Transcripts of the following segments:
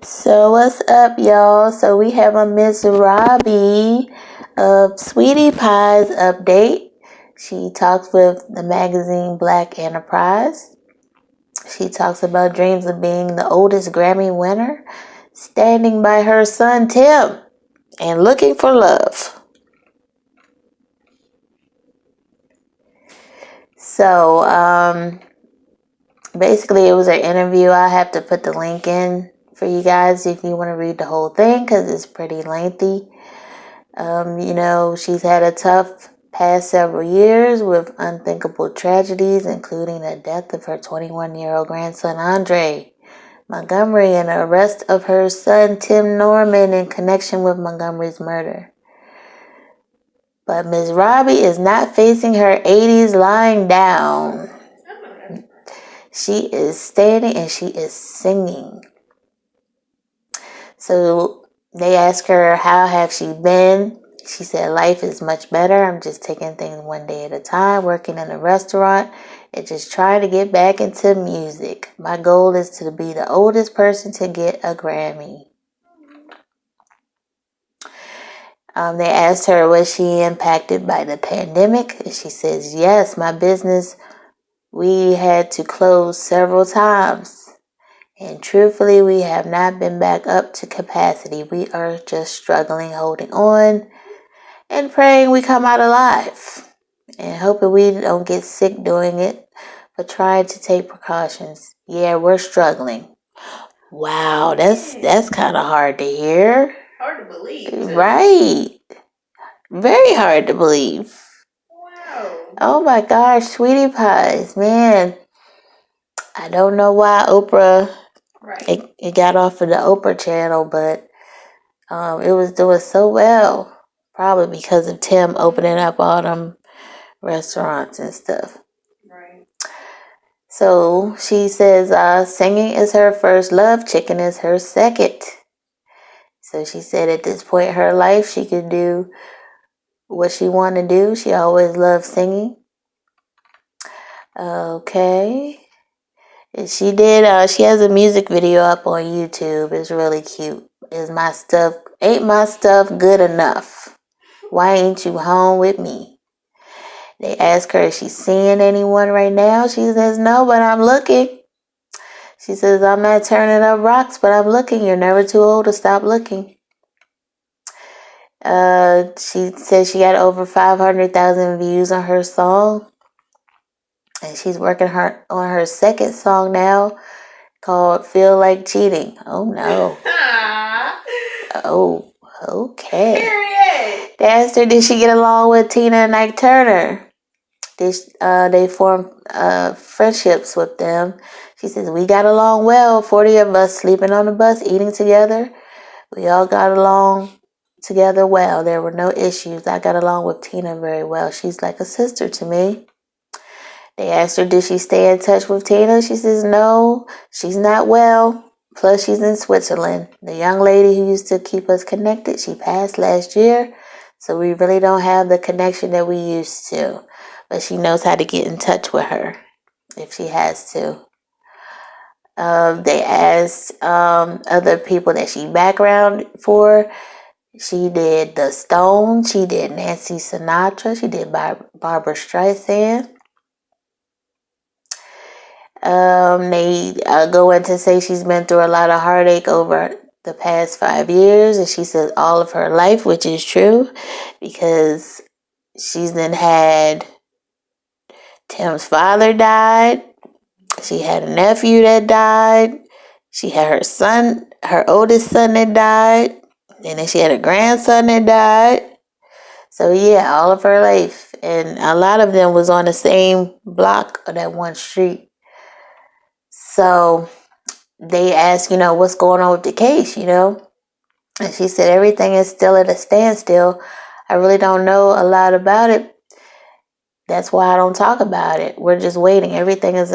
So what's up, y'all? So we have a Ms.Robbie of Sweetie Pie's update. She talks with the magazine Black Enterprise. She talks about dreams of being the oldest Grammy winner, standing by her son Tim, and looking for love. So, basically it was an interview. I have to put the link in for you guys if you want to read the whole thing because it's pretty lengthy. She's had a tough past several years with unthinkable tragedies, including the death of her 21-year-old grandson, Andre Montgomery, and the arrest of her son, Tim Norman, in connection with Montgomery's murder. But Ms. Robbie is not facing her 80s lying down. She is standing and she is singing. So they asked her, how have she been? She said, life is much better. I'm just taking things one day at a time, working in a restaurant, and just trying to get back into music. My goal is to be the oldest person to get a Grammy. They asked her, was she impacted by the pandemic? And she says, yes, my business, we had to close several times. And truthfully, we have not been back up to capacity. We are just struggling, holding on, and praying we come out alive. And hoping we don't get sick doing it, but trying to take precautions. Yeah, we're struggling. Wow, that's kind of hard to hear. Hard to believe. Too. Right. Very hard to believe. Wow. Oh my gosh, Sweetie Pies, man. I don't know why Oprah, it got off of the Oprah channel, but it was doing so well. Probably because of Tim opening up all them restaurants and stuff. Right. So she says singing is her first love, chicken is her second. So she said at this point in her life, she could do what she wanted to do. She always loved singing. Okay. And she has a music video up on YouTube. It's really cute. Ain't my stuff good enough? Why ain't you home with me? They ask her if she's seeing anyone right now. She says no, but I'm looking. She says, I'm not turning up rocks, but I'm looking. You're never too old to stop looking. She says she got over 500,000 views on her song. And she's working on her second song now called Feel Like Cheating. Oh, no. Oh, okay. Period. They asked her, did she get along with Tina and Ike Turner? They formed friendships with them. She says, we got along well. 40 of us sleeping on the bus, eating together. We all got along together well. There were no issues. I got along with Tina very well. She's like a sister to me. They asked her, did she stay in touch with Tina? She says, no, she's not well. Plus, she's in Switzerland. The young lady who used to keep us connected, she passed last year. So we really don't have the connection that we used to. But she knows how to get in touch with her if she has to. They asked other people that she background for. She did The Stones. She did Nancy Sinatra. She did Barbara Streisand. They go in to say she's been through a lot of heartache over the past 5 years. And she says all of her life, which is true. Because she's then had Tim's father died. She had a nephew that died. She had her son, her oldest son that died. And then she had a grandson that died. So yeah, all of her life. And a lot of them was on the same block of that one street. So they asked, what's going on with the case, And she said, everything is still at a standstill. I really don't know a lot about it. That's why I don't talk about it. We're just waiting. Everything is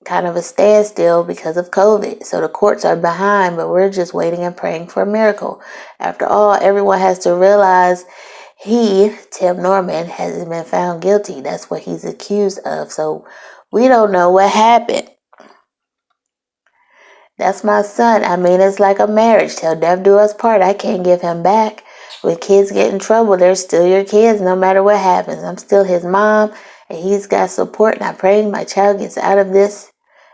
kind of a standstill because of COVID. So the courts are behind, but we're just waiting and praying for a miracle. After all, everyone has to realize Tim Norman, hasn't been found guilty. That's what he's accused of. So we don't know what happened. That's my son. I mean, it's like a marriage. Till death do us part. I can't give him back. When kids get in trouble, they're still your kids no matter what happens. I'm still his mom, and he's got support, and I pray my child gets out of this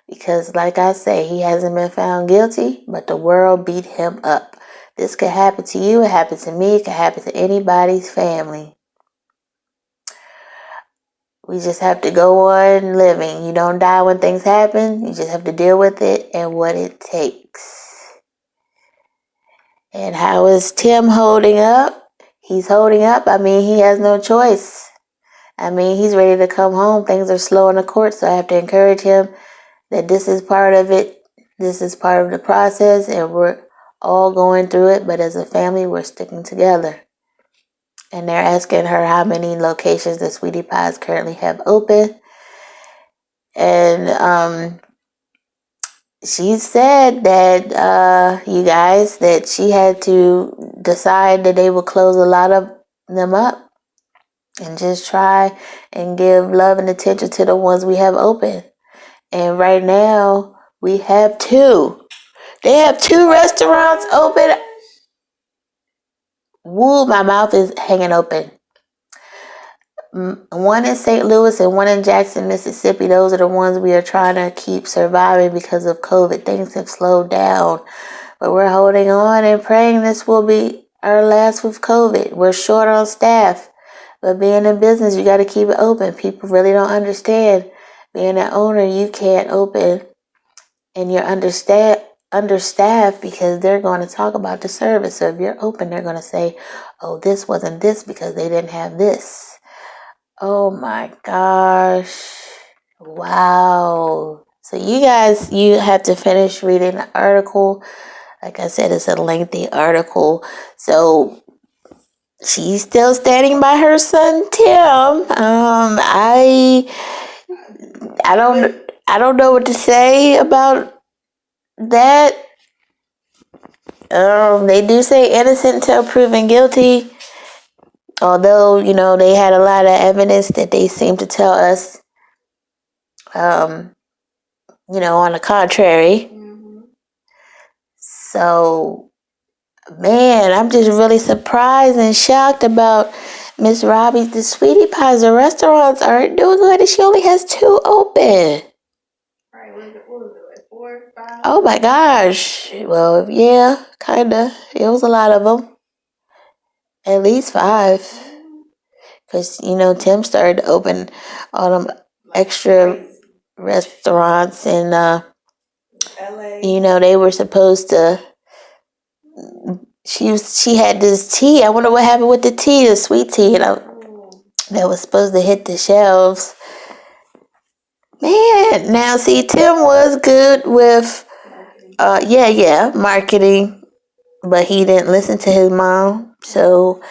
because, like I say, he hasn't been found guilty, but the world beat him up. This could happen to you. It happened to me. It could happen to anybody's family. We just have to go on living. You don't die when things happen. You just have to deal with it and what it takes. And how is Tim holding up? He's holding up. I mean, he has no choice. I mean, he's ready to come home. Things are slow in the court, so I have to encourage him that this is part of it. This is part of the process, and we're all going through it. But as a family, we're sticking together. And they're asking her how many locations the Sweetie Pies currently have open. And she said that, you guys, that she had to decide that they would close a lot of them up and just try and give love and attention to the ones we have open. And right now, we have 2. They have 2 restaurants open. Woo, my mouth is hanging open. One in St. Louis and one in Jackson, Mississippi. Those are the ones we are trying to keep surviving because of COVID. Things have slowed down, but we're holding on and praying this will be our last with COVID. We're short on staff, but being in business, you got to keep it open. People really don't understand. Being an owner, you can't open and you're understaffed because they're going to talk about the service. So if you're open, they're going to say, oh, this wasn't this because they didn't have this. Oh my gosh. Wow. So you guys, you have to finish reading the article. Like I said, it's a lengthy article. So she's still standing by her son Tim. I don't know what to say about that. They do say innocent until proven guilty. Although, they had a lot of evidence that they seem to tell us, on the contrary. Mm-hmm. So, man, I'm just really surprised and shocked about Ms.Robbie. The Sweetie Pies, the restaurants aren't doing good, and she only has 2 open. Right, what was it, like 4, 5? Oh my gosh. Well, yeah, kind of. It was a lot of them. At least 5. Because, Tim started to open all them extra restaurants, and, LA. they were supposed to, she had this tea. I wonder what happened with the tea, the sweet tea, that was supposed to hit the shelves. Man, now see, Tim was good with, marketing, but he didn't listen to his mom. So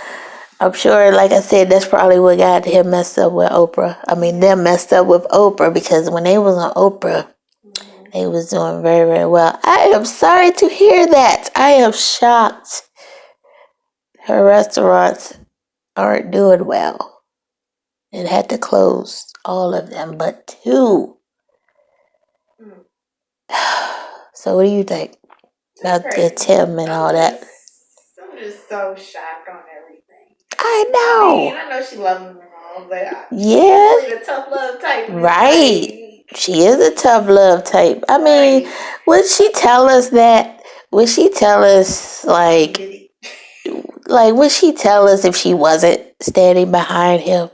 I'm sure, like I said, that's probably what got him messed up with Oprah. I mean, them messed up with Oprah because when they was on Oprah, they was doing very, very well. I am sorry to hear that. I am shocked. Her restaurants aren't doing well. It had to close all of them but 2. So what do you think about the Tim and all that? I'm just so shocked on everything. I know. I know she loves him and all, but yeah, she's really the tough love type. Right. She is a tough love type. I mean, would she tell us that? Would she tell us like would she tell us if she wasn't standing behind him?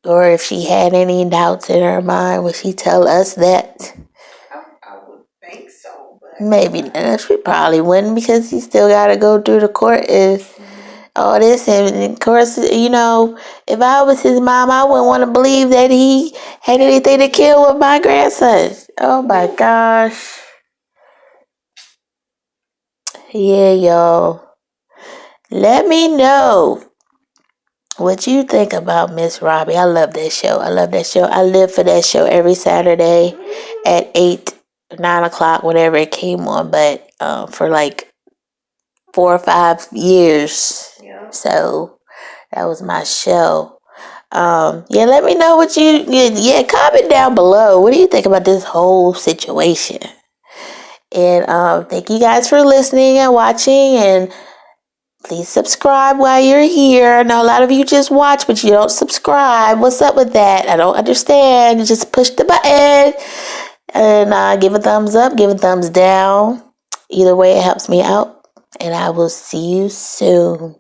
Or if she had any doubts in her mind, would she tell us that? I would think so. But Maybe not. She probably wouldn't because he still got to go through the court and all this. And of course, if I was his mom, I wouldn't want to believe that he had anything to kill with my grandson. Oh my gosh. Yeah, y'all. Let me know what you think about Ms.Robbie. I love that show. I live for that show every Saturday at 8, 9 o'clock, whenever it came on. But for like 4 or 5 years. Yeah. So that was my show. Let me know what you comment down below. What do you think about this whole situation? And thank you guys for listening and watching. And please subscribe while you're here. I know a lot of you just watch, but you don't subscribe. What's up with that? I don't understand. You just push the button and give a thumbs up, give a thumbs down. Either way, it helps me out. And I will see you soon.